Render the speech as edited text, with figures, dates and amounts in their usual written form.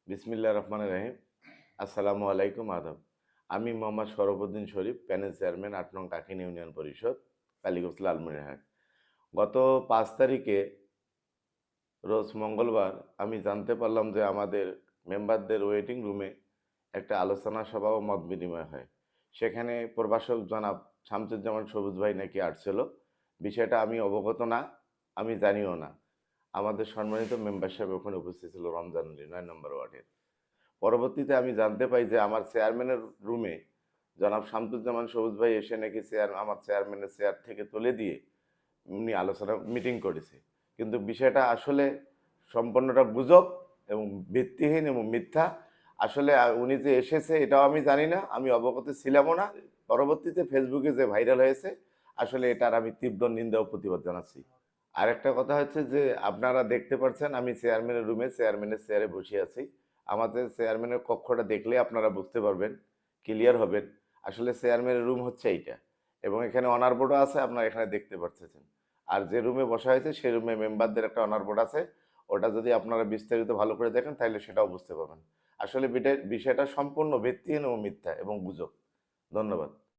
বিসমিল্লাহ রহমান রহিম। আসসালামু আলাইকুম, আদাব। আমি মোহাম্মদ শরফুদ্দিন শরীফ, প্যানেল চেয়ারম্যান, ৮ নং কাকিন ইউনিয়ন পরিষদ, কালীগঞ্জ লালমনিরহাট। গত ৫ তারিখে রোজ মঙ্গলবার আমি জানতে পারলাম যে আমাদের মেম্বারদের ওয়েটিং রুমে একটা আলোচনা সভা ও মত বিনিময় হয়। সেখানে প্রভাষক জনাব শামসুজ্জামান সবুজ ভাই নাকি আসছিল। বিষয়টা আমি অবগত না, আমি জানিও না। আমাদের সম্মানিত মেম্বার সাহেব ওখানে উপস্থিত ছিল, রমজান আলী ৯ নম্বর ওয়ার্ডের। পরবর্তীতে আমি জানতে পাই যে আমার চেয়ারম্যানের রুমে জনাব শামসুজ্জামান সবুজ ভাই এসে নাকি আমার চেয়ারম্যানের চেয়ার থেকে তুলে দিয়ে উনি আলোচনা মিটিং করেছে। কিন্তু বিষয়টা আসলে সম্পূর্ণটা গুজব এবং ভিত্তিহীন এবং মিথ্যা। আসলে উনি যে এসেছে এটাও আমি জানি না, আমি অবগত ছিলামও না। পরবর্তীতে ফেসবুকে যে ভাইরাল হয়েছে, আসলে এটার আমি তীব্র নিন্দা ও প্রতিবাদ জানাচ্ছি। আরেকটা কথা হচ্ছে যে আপনারা দেখতে পাচ্ছেন আমি চেয়ারম্যানের রুমে চেয়ারম্যানের চেয়ারে বসে আছি। আমাদের চেয়ারম্যানের কক্ষটা দেখলে আপনারা বুঝতে পারবেন, ক্লিয়ার হবেন। আসলে চেয়ারম্যানের রুম হচ্ছে এইটা, এবং এখানে অনার বোর্ডও আছে, আপনারা এখানে দেখতে পাচ্ছেন। আর যে রুমে বসা হয়েছে সেই রুমে মেম্বারদের একটা অনার বোর্ড আছে। ওটা যদি আপনারা বিস্তারিত ভালো করে দেখেন তাহলে সেটাও বুঝতে পারবেন। আসলে বিষয়টা সম্পূর্ণ ভিত্তিহীন ও মিথ্যা এবং গুজব। ধন্যবাদ।